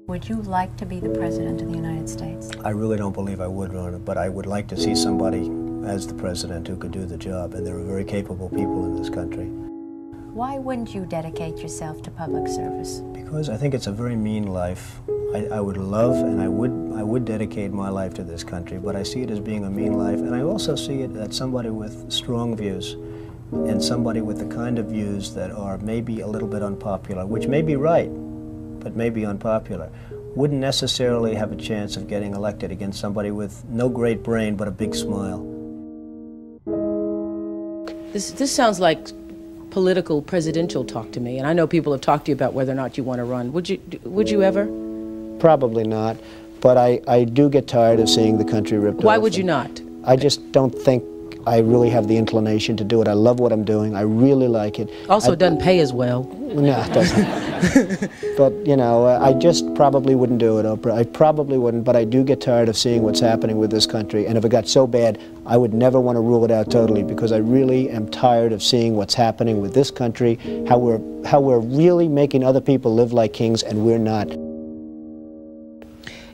Would you like to be the President of the United States? I really don't believe I would run it, but I would like to see somebody as the President who could do the job, and there are very capable people in this country. Why wouldn't you dedicate yourself to public service? Because I think it's a very mean life. I would love and I would dedicate my life to this country, but I see it as being a mean life, and I also see it as somebody with strong views and somebody with the kind of views that are maybe a little bit unpopular, which may be right, but may be unpopular, wouldn't necessarily have a chance of getting elected against somebody with no great brain but a big smile. This sounds like political presidential talk to me, and I know people have talked to you about whether or not you want to run. Would you ever? Probably not, but I do get tired of seeing the country ripped off. Why would you not? I just don't think I really have the inclination to do it. I love what I'm doing. I really like it. Also, it doesn't pay as well. No, it doesn't. But, you know, I just probably wouldn't do it, Oprah. I probably wouldn't, but I do get tired of seeing what's happening with this country. And if it got so bad, I would never want to rule it out totally, because I really am tired of seeing what's happening with this country, how we're really making other people live like kings, and we're not.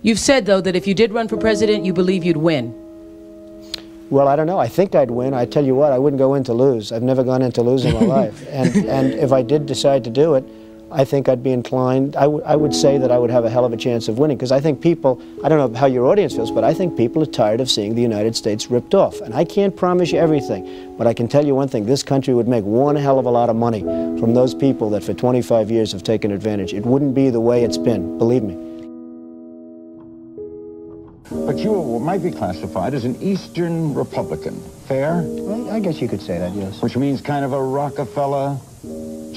You've said, though, that if you did run for president, you believe you'd win. Well, I don't know. I think I'd win. I tell you what, I wouldn't go in to lose. I've never gone in to lose in my life. And if I did decide to do it, I think I'd be inclined, I would say that I would have a hell of a chance of winning, because I think people, I don't know how your audience feels, but I think people are tired of seeing the United States ripped off. And I can't promise you everything, but I can tell you one thing: this country would make one hell of a lot of money from those people that for 25 years have taken advantage. It wouldn't be the way it's been, believe me. But you might be classified as an Eastern Republican. Fair? Well, I guess you could say that, yes. Which means kind of a Rockefeller,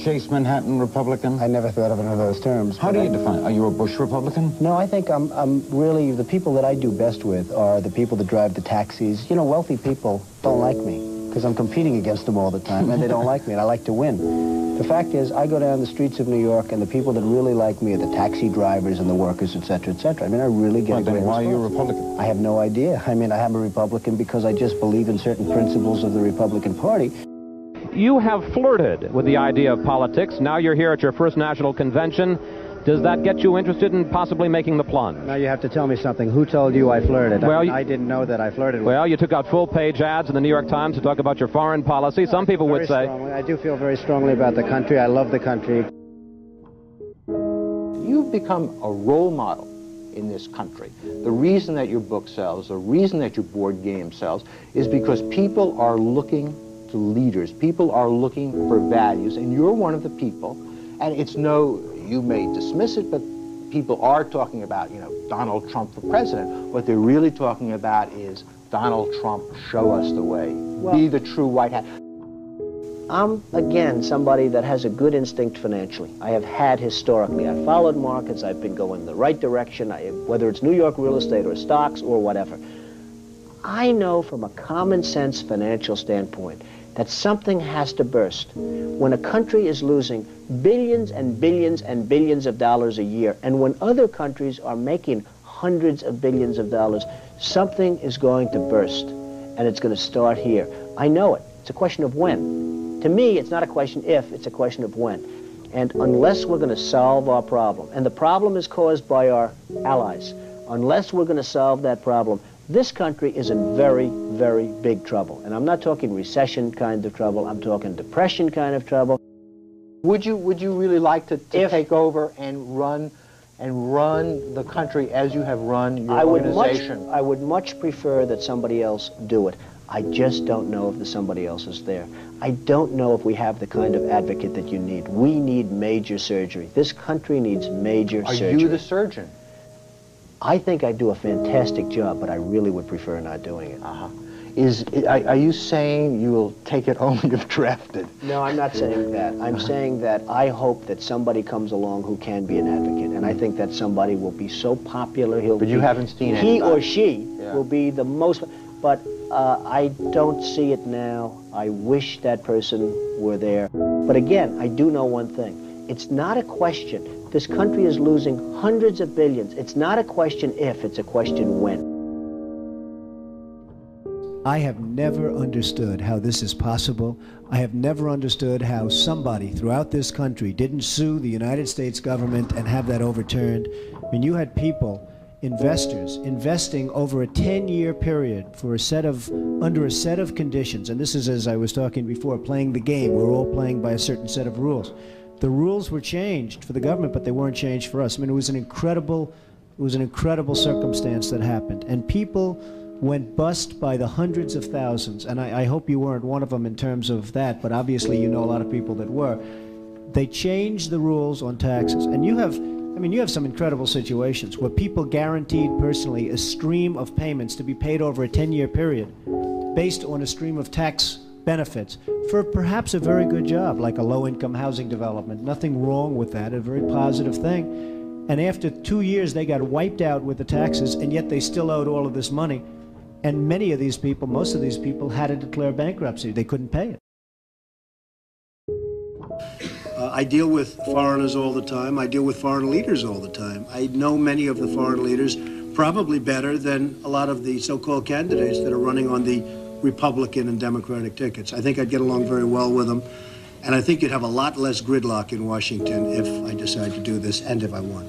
Chase Manhattan Republican? I never thought of it in those terms. How do you define it? Are you a Bush Republican? No, I think I'm really, the people that I do best with are the people that drive the taxis. You know, wealthy people don't like me, because I'm competing against them all the time, and they don't like me, and I like to win. The fact is, I go down the streets of New York, and the people that really like me are the taxi drivers and the workers, etc., etc. I mean, I really get a great response. Why are you a Republican? I have no idea. I mean, I am a Republican because I just believe in certain principles of the Republican Party. You have flirted with the idea of politics. Now you're here at your first national convention. Does that get you interested in possibly making the plunge? Now you have to tell me something. Who told you I flirted? Well, I didn't know that I flirted with. Well, you took out full-page ads in the New York Times to talk about your foreign policy. Some people would say... I do feel very strongly about the country. I love the country. You've become a role model in this country. The reason that your book sells, the reason that your board game sells, is because people are looking to leaders. People are looking for values, and you're one of the people. And it's no... You may dismiss it, but people are talking about, you know, Donald Trump for president. What they're really talking about is Donald Trump, show us the way. Well, be the true white hat. I'm, again, somebody that has a good instinct financially. I have had historically. I've followed markets. I've been going in the right direction, whether it's New York real estate or stocks or whatever. I know from a common sense financial standpoint that something has to burst. When a country is losing billions and billions and billions of dollars a year, and when other countries are making hundreds of billions of dollars, something is going to burst, and it's going to start here. I know it. It's a question of when. To me, it's not a question if, it's a question of when. And unless we're going to solve our problem, and the problem is caused by our allies, unless we're going to solve that problem, this country is in very, very big trouble. And I'm not talking recession kind of trouble, I'm talking depression kind of trouble. Would you really like to take over and run the country as you have run your organization? I would much prefer that somebody else do it. I just don't know if the somebody else is there. I don't know if we have the kind of advocate that you need. We need major surgery. This country needs major surgery. Are you the surgeon? I think I do a fantastic job, but I really would prefer not doing it. Are you saying you will take it only if drafted? No, I'm not saying that. I'm saying that I hope that somebody comes along who can be an advocate, and I think that somebody will be so popular, But you haven't seen anybody. He or she will be the most, but I don't see it now. I wish that person were there. But again, I do know one thing. It's not a question. This country is losing hundreds of billions. It's not a question if, it's a question when. I have never understood how this is possible. I have never understood how somebody throughout this country didn't sue the United States government and have that overturned. I mean, you had people, investors, investing over a 10-year period for under a set of conditions. And this is, as I was talking before, playing the game. We're all playing by a certain set of rules. The rules were changed for the government, but they weren't changed for us. I mean, it was an incredible circumstance that happened. And people went bust by the hundreds of thousands, and I hope you weren't one of them in terms of that, but obviously you know a lot of people that were. They changed the rules on taxes, and you have some incredible situations where people guaranteed personally a stream of payments to be paid over a 10-year period based on a stream of tax benefits for perhaps a very good job, like a low-income housing development. Nothing wrong with that, a very positive thing. And after 2 years, they got wiped out with the taxes, and yet they still owed all of this money. And many of these people, most of these people, had to declare bankruptcy. They couldn't pay it. I deal with foreigners all the time. I deal with foreign leaders all the time. I know many of the foreign leaders probably better than a lot of the so-called candidates that are running on the Republican and Democratic tickets. I think I'd get along very well with them. And I think you'd have a lot less gridlock in Washington if I decide to do this and if I won.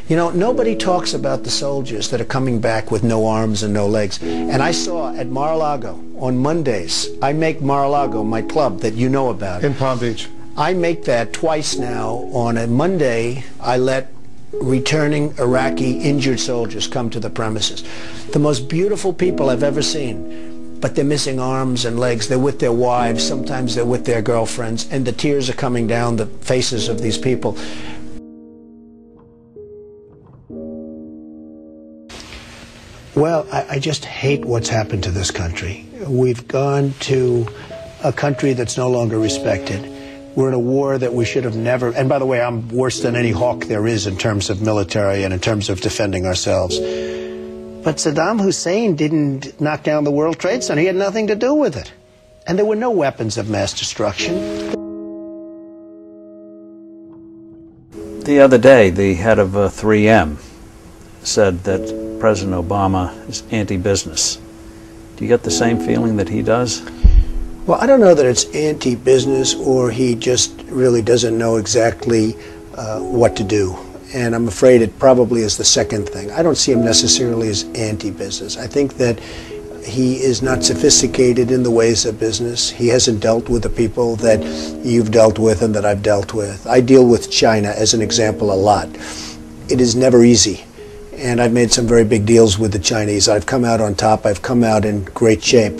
You know, nobody talks about the soldiers that are coming back with no arms and no legs. And I saw at Mar-a-Lago on Mondays, I make Mar-a-Lago my club that you know about. In Palm Beach. I make that twice now. On a Monday, I let returning Iraqi injured soldiers come to the premises. The most beautiful people I've ever seen, but they're missing arms and legs. They're with their wives, sometimes they're with their girlfriends, and the tears are coming down the faces of these people. Well, I just hate what's happened to this country. We've gone to a country that's no longer respected. We're in a war that we should have never, and by the way, I'm worse than any hawk there is in terms of military and in terms of defending ourselves. But Saddam Hussein didn't knock down the World Trade Center. He had nothing to do with it. And there were no weapons of mass destruction. The other day, the head of 3M said that President Obama is anti-business. Do you get the same feeling that he does? Well, I don't know that it's anti-business or he just really doesn't know exactly what to do. And I'm afraid it probably is the second thing. I don't see him necessarily as anti-business. I think that he is not sophisticated in the ways of business. He hasn't dealt with the people that you've dealt with and that I've dealt with. I deal with China, as an example, a lot. It is never easy. And I've made some very big deals with the Chinese. I've come out on top. I've come out in great shape.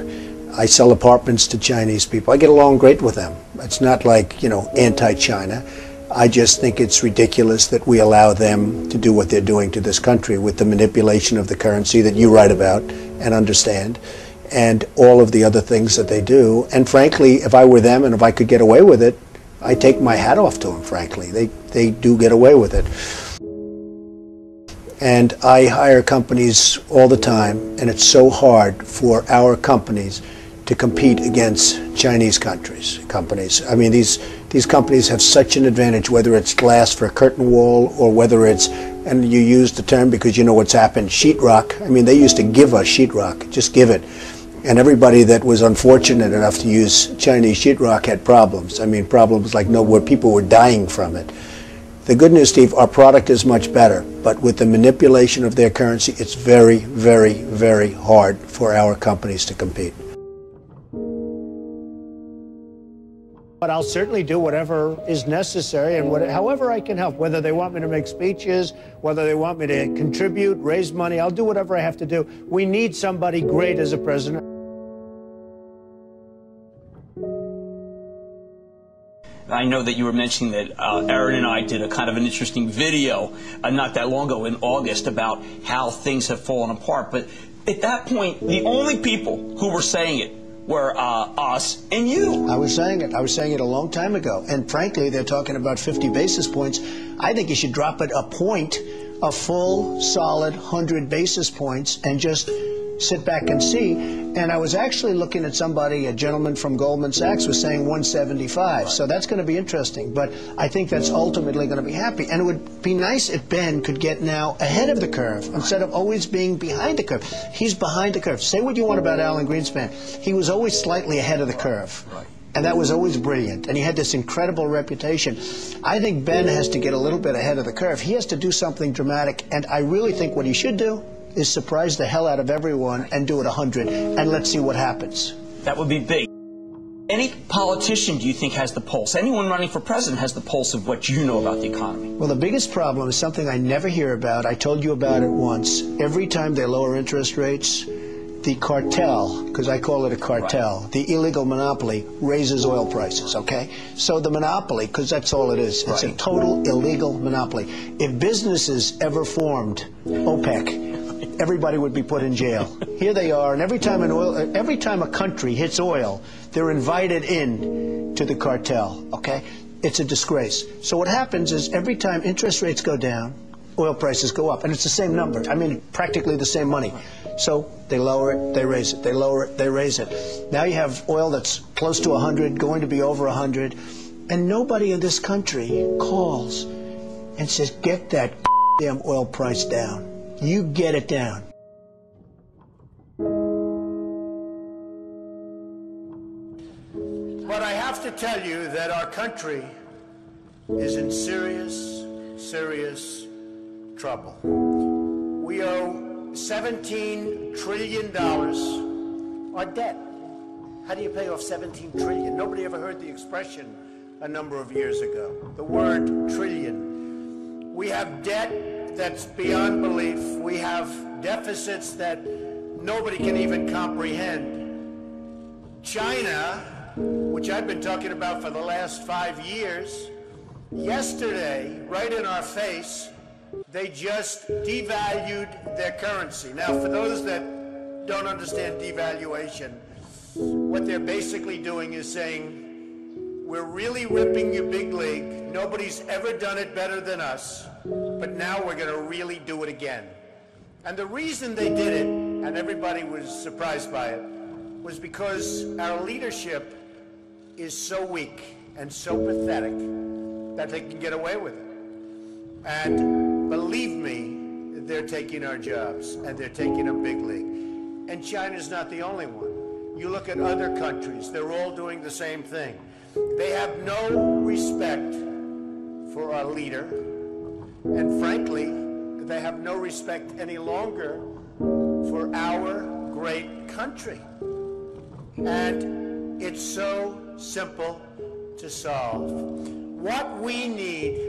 I sell apartments to Chinese people. I get along great with them. It's not like, you know, anti-China. I just think it's ridiculous that we allow them to do what they're doing to this country with the manipulation of the currency that you write about and understand, and all of the other things that they do. And frankly, if I were them and if I could get away with it, I take my hat off to them, frankly. They do get away with it. And I hire companies all the time, and it's so hard for our companies to compete against Chinese companies. I mean, these companies have such an advantage, whether it's glass for a curtain wall or whether it's, and you use the term because you know what's happened, sheetrock. I mean, they used to give us sheetrock, just give it. And everybody that was unfortunate enough to use Chinese sheetrock had problems. I mean, problems like where people were dying from it. The good news, Steve, our product is much better, but with the manipulation of their currency, it's very, very, very hard for our companies to compete. But I'll certainly do whatever is necessary and however I can help, whether they want me to make speeches, whether they want me to contribute, raise money, I'll do whatever I have to do. We need somebody great as a president. I know that you were mentioning that Aaron and I did a kind of an interesting video not that long ago in August about how things have fallen apart. But at that point, the only people who were saying it were us and you. I was saying it a long time ago. And frankly, they're talking about 50 basis points. I think you should drop it a point, a full, solid 100 basis points, and just sit back and see. And I was actually looking at somebody, a gentleman from Goldman Sachs was saying 175. So that's going to be interesting. But I think that's ultimately going to be happy. And it would be nice if Ben could get now ahead of the curve instead of always being behind the curve. He's behind the curve. Say what you want about Alan Greenspan. He was always slightly ahead of the curve. And that was always brilliant. And he had this incredible reputation. I think Ben has to get a little bit ahead of the curve. He has to do something dramatic. And I really think what he should do is surprise the hell out of everyone and do it 100. And let's see what happens. That would be big. Any politician, do you think, has the pulse? Anyone running for president has the pulse of what you know about the economy? Well, the biggest problem is something I never hear about. I told you about it once. Every time they lower interest rates, the cartel, because I call it a cartel, the illegal monopoly, raises oil prices, okay? So the monopoly, because that's all it is, it's a total illegal monopoly. If businesses ever formed OPEC, everybody would be put in jail. Here they are, and every time a country hits oil, they're invited in to the cartel, okay? It's a disgrace. So what happens is every time interest rates go down, oil prices go up, and it's the same number. I mean, practically the same money. So they lower it, they raise it, they lower it, they raise it. Now you have oil that's close to 100, going to be over 100, and nobody in this country calls and says, get that damn oil price down. You get it down. But I have to tell you that our country is in serious, serious trouble. We owe $17 trillion our debt. How do you pay off $17 trillion? Nobody ever heard the expression a number of years ago. The word trillion. We have debt that's beyond belief. We have deficits that nobody can even comprehend. China, which I've been talking about for the last 5 years, yesterday, right in our face, they just devalued their currency. Now, for those that don't understand devaluation, what they're basically doing is saying, we're really ripping you big league. Nobody's ever done it better than us, but now we're going to really do it again. And the reason they did it, and everybody was surprised by it, was because our leadership is so weak and so pathetic that they can get away with it. And believe me, they're taking our jobs, and they're taking a big league. And China's not the only one. You look at other countries, they're all doing the same thing. They have no respect for our leader, and frankly, they have no respect any longer for our great country. And it's so simple to solve. What we need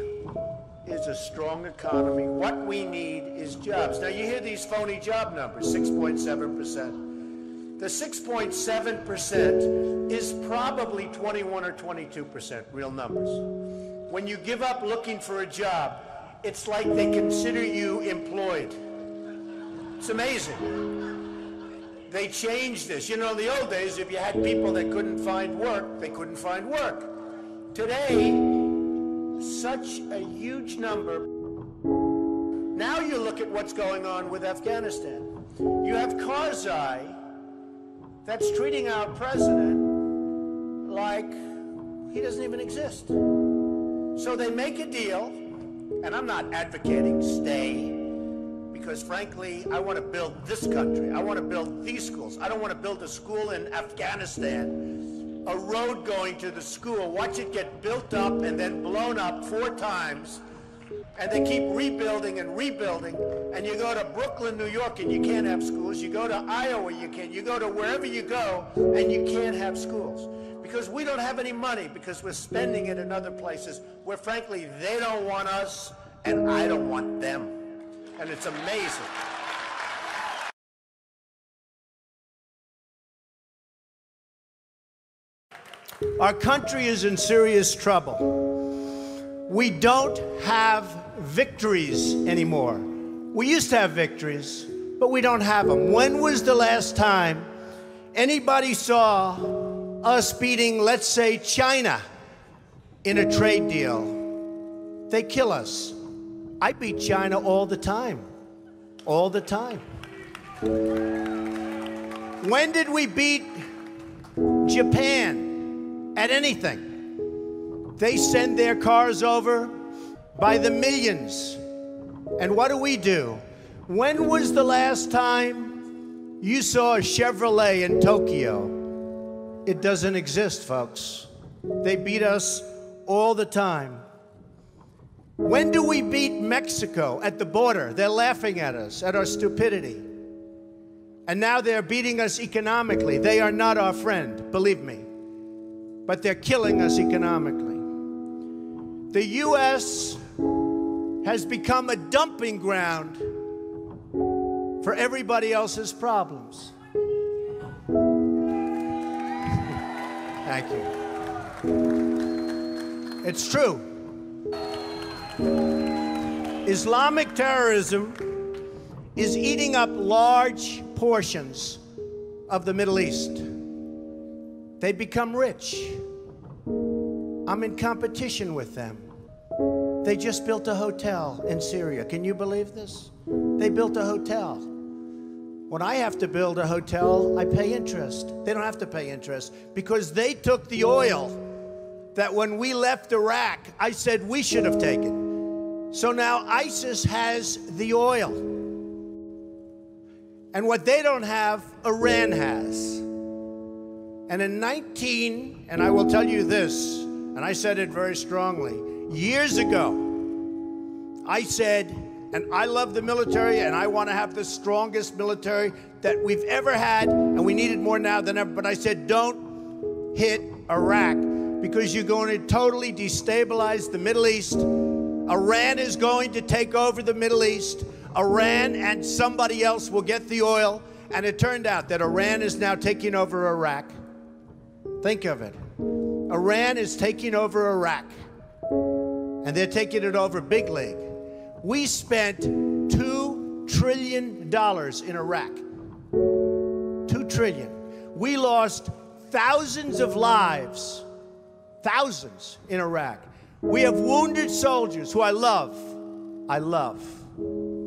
is a strong economy. What we need is jobs. Now, you hear these phony job numbers, 6.7%. The 6.7% is probably 21 or 22% real numbers. When you give up looking for a job, it's like they consider you employed. It's amazing. They changed this. You know, in the old days, if you had people that couldn't find work, they couldn't find work. Today, such a huge number. Now you look at what's going on with Afghanistan. You have Karzai that's treating our president like he doesn't even exist. So they make a deal, and I'm not advocating stay, because frankly, I want to build this country. I want to build these schools. I don't want to build a school in Afghanistan, a road going to the school, watch it get built up and then blown up 4 times, and they keep rebuilding and rebuilding, and you go to Brooklyn, New York, and you can't have schools. You go to Iowa, you can't. You go to wherever you go, and you can't have schools. Because we don't have any money, because we're spending it in other places where, frankly, they don't want us, and I don't want them. And it's amazing. Our country is in serious trouble. We don't have victories anymore. We used to have victories, but we don't have them. When was the last time anybody saw us beating, let's say, China in a trade deal? They kill us. I beat China all the time. All the time. When did we beat Japan at anything? They send their cars over by the millions. And what do? When was the last time you saw a Chevrolet in Tokyo? It doesn't exist, folks. They beat us all the time. When do we beat Mexico at the border? They're laughing at us, at our stupidity. And now they're beating us economically. They are not our friend, believe me. But they're killing us economically. The U.S. has become a dumping ground for everybody else's problems. Thank you. It's true. Islamic terrorism is eating up large portions of the Middle East. They become rich. I'm in competition with them. They just built a hotel in Syria. Can you believe this? They built a hotel. When I have to build a hotel, I pay interest. They don't have to pay interest because they took the oil that when we left Iraq, I said we should have taken. So now ISIS has the oil. And what they don't have, Iran has. And in and I will tell you this, and I said it very strongly, years ago, I said, and I love the military, and I want to have the strongest military that we've ever had, and we need it more now than ever, but I said, don't hit Iraq, because you're going to totally destabilize the Middle East. Iran is going to take over the Middle East. Iran and somebody else will get the oil, and it turned out that Iran is now taking over Iraq. Think of it. Iran is taking over Iraq, and they're taking it over big league. We spent $2 trillion in Iraq. $2 trillion. We lost thousands of lives, thousands in Iraq. We have wounded soldiers who I love.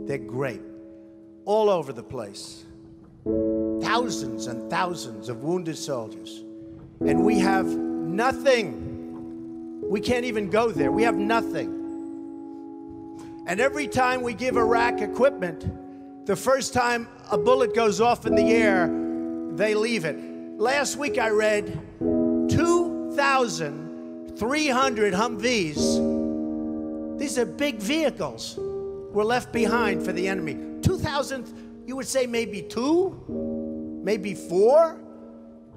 They're great. All over the place. Thousands and thousands of wounded soldiers. And we have nothing. We can't even go there. We have nothing. And every time we give Iraq equipment, the first time a bullet goes off in the air, they leave it. Last week I read 2,300 Humvees. These are big vehicles were left behind for the enemy. 2,000, you would say maybe 2, maybe 4.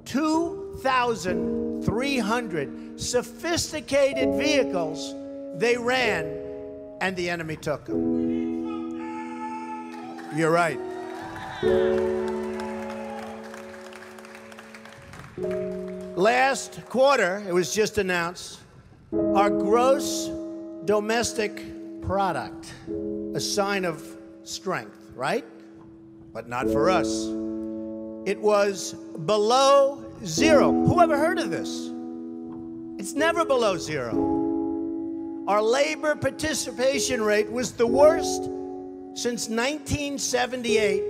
2,300 sophisticated vehicles they ran, and the enemy took them. You're right. Last quarter, it was just announced, our gross domestic product, a sign of strength, right? But not for us. It was below zero. Who ever heard of this? It's never below zero. Our labor participation rate was the worst since 1978.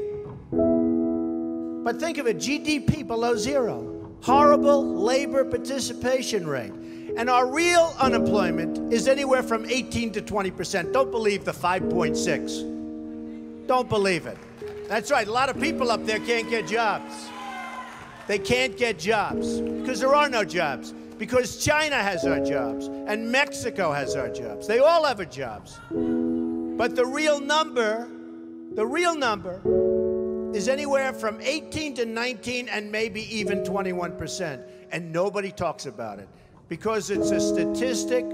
But think of it, GDP below zero. Horrible labor participation rate. And our real unemployment is anywhere from 18 to 20%. Don't believe the 5.6. Don't believe it. That's right, a lot of people up there can't get jobs. They can't get jobs because there are no jobs. Because China has our jobs and Mexico has our jobs. They all have our jobs. But the real number is anywhere from 18 to 19 and maybe even 21%. And nobody talks about it because it's a statistic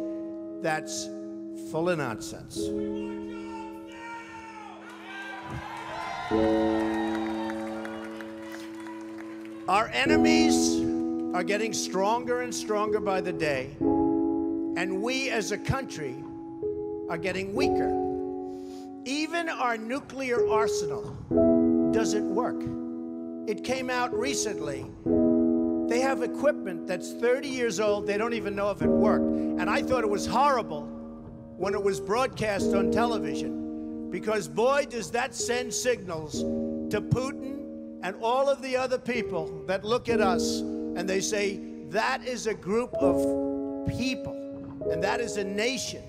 that's full of nonsense. Our enemies are getting stronger and stronger by the day, and we as a country are getting weaker. Even our nuclear arsenal doesn't work. It came out recently. They have equipment that's 30 years old. They don't even know if it worked. And I thought it was horrible when it was broadcast on television, because boy, does that send signals to Putin And all of the other people that look at us and they say, that is a group of people, and that is a nation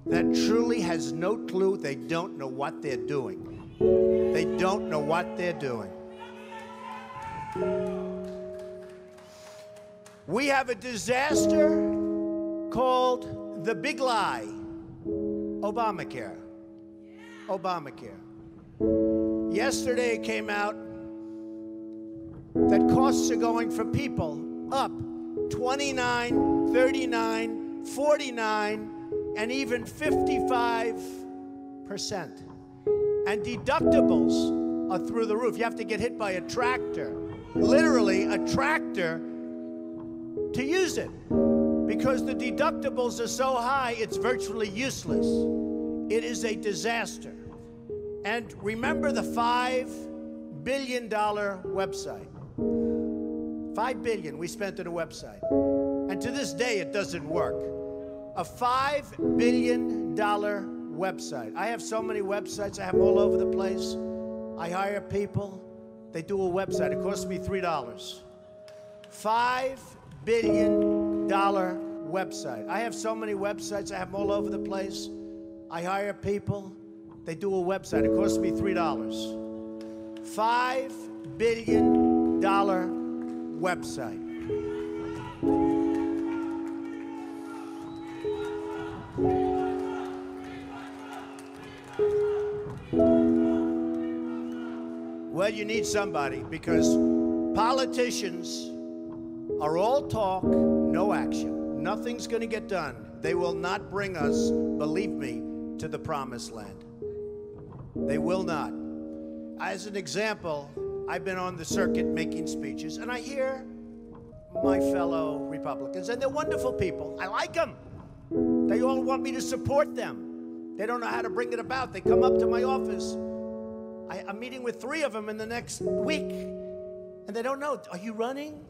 that truly has no clue. They don't know what they're doing. They don't know what they're doing. We have a disaster called the big lie, Obamacare. Obamacare. Yesterday it came out that costs are going for people up 29, 39, 49, and even 55%. And deductibles are through the roof. You have to get hit by a tractor, literally a tractor, to use it. Because the deductibles are so high, it's virtually useless. It is a disaster. And remember the $5 billion website. $5 billion we spent on a website. And to this day, it doesn't work. A $5 billion website. I have so many websites. I have them all over the place. I hire people. They do a website. It costs me $3. $5 billion website. I have so many websites. I have them all over the place. I hire people. They do a website. It costs me $3. $5 billion website. Well, you need somebody, because politicians are all talk, no action. Nothing's going to get done. They will not bring us, believe me, to the promised land. They will not. As an example, I've been on the circuit making speeches, and I hear my fellow Republicans, and they're wonderful people. I like them. They all want me to support them. They don't know how to bring it about. They come up to my office. I'm meeting with 3 of them in the next week, and they don't know. Are you running?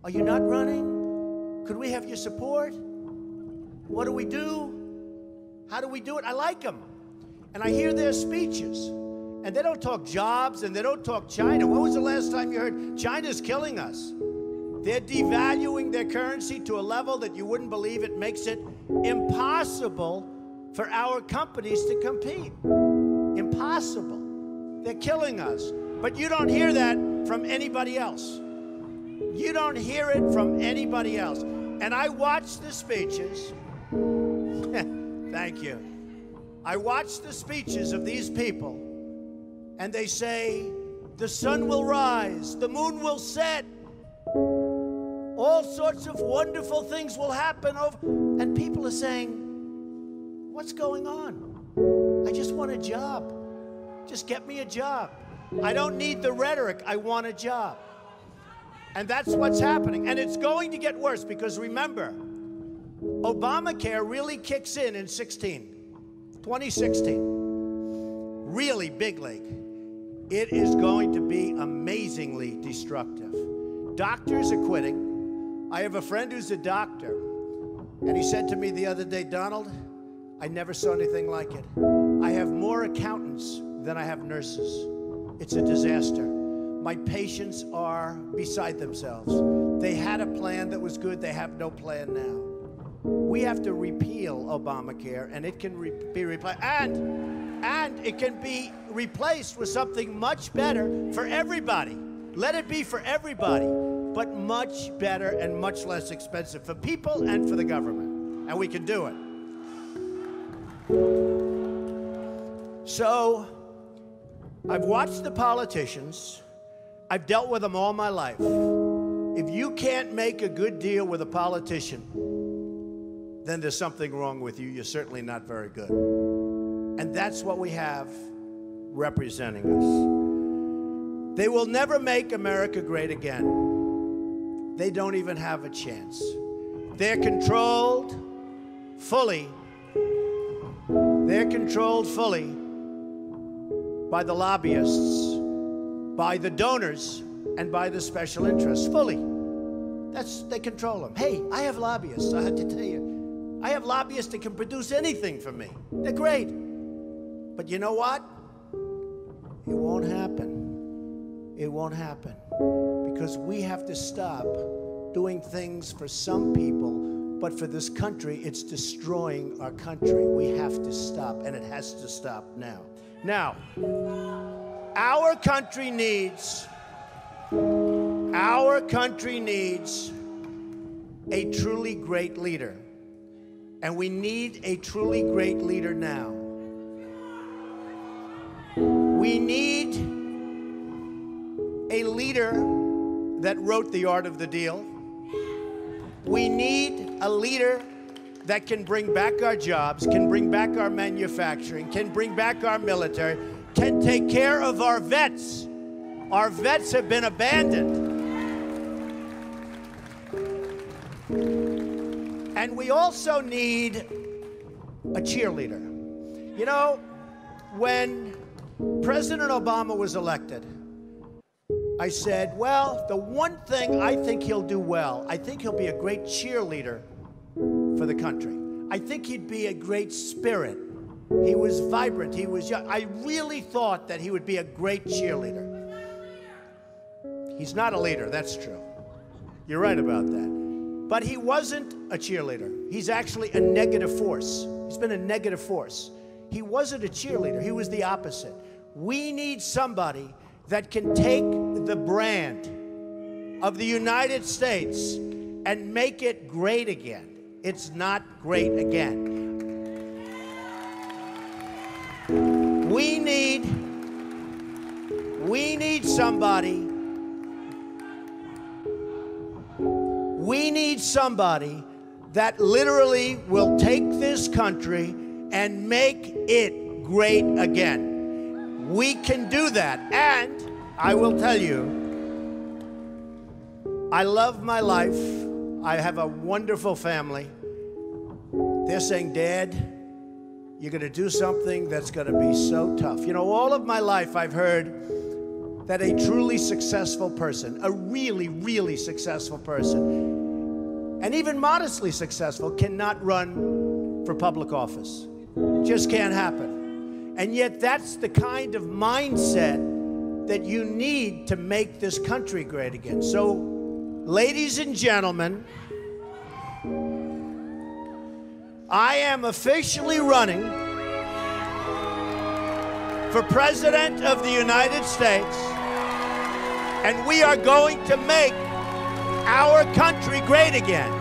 Are you not running? Could we have your support? What do we do? How do we do it? I like them. And I hear their speeches. And they don't talk jobs, and they don't talk China. When was the last time you heard China's killing us? They're devaluing their currency to a level that you wouldn't believe. It makes it impossible for our companies to compete. Impossible. They're killing us. But you don't hear that from anybody else. You don't hear it from anybody else. And I watch the speeches. Thank you. I watch the speeches of these people, and they say, the sun will rise, the moon will set, all sorts of wonderful things will happen. And people are saying, what's going on? I just want a job. Just get me a job. I don't need the rhetoric. I want a job. And that's what's happening. And it's going to get worse, because remember, Obamacare really kicks in 2016. Really big league. It is going to be amazingly destructive. Doctors are quitting. I have a friend who's a doctor, and he said to me the other day, Donald, I never saw anything like it. I have more accountants than I have nurses. It's a disaster. My patients are beside themselves. They had a plan that was good. They have no plan now. We have to repeal Obamacare, and it can be replaced. And it can be replaced with something much better for everybody. Let it be for everybody, but much better and much less expensive for people and for the government. And we can do it. So, I've watched the politicians. I've dealt with them all my life. If you can't make a good deal with a politician, then there's something wrong with you. You're certainly not very good. And that's what we have representing us. They will never make America great again. They don't even have a chance. They're controlled fully. They're controlled fully by the lobbyists, by the donors, and by the special interests, fully. They control them. Hey, I have lobbyists, I have to tell you. I have lobbyists that can produce anything for me. They're great. But you know what? It won't happen. It won't happen because we have to stop doing things for some people, but for this country, it's destroying our country. We have to stop, and it has to stop now. Now, our country needs a truly great leader, and we need a truly great leader now. We need a leader that wrote The Art of the Deal. We need a leader that can bring back our jobs, can bring back our manufacturing, can bring back our military, can take care of our vets. Our vets have been abandoned. And we also need a cheerleader. You know, when President Obama was elected, I said, well, the one thing I think he'll do well, I think he'll be a great cheerleader for the country. I think he'd be a great spirit. He was vibrant, he was young. I really thought that he would be a great cheerleader. He's not a leader, that's true. You're right about that. But he wasn't a cheerleader. He's actually a negative force. He's been a negative force. He wasn't a cheerleader, he was the opposite. We need somebody that can take the brand of the United States and make it great again. It's not great again. We need somebody that literally will take this country and make it great again. We can do that. And I will tell you, I love my life. I have a wonderful family. They're saying, Dad, you're going to do something that's going to be so tough. You know, all of my life I've heard that a truly successful person, a really, really successful person, and even modestly successful, cannot run for public office. Just can't happen. And yet that's the kind of mindset that you need to make this country great again. So, ladies and gentlemen, I am officially running for President of the United States, and we are going to make our country great again.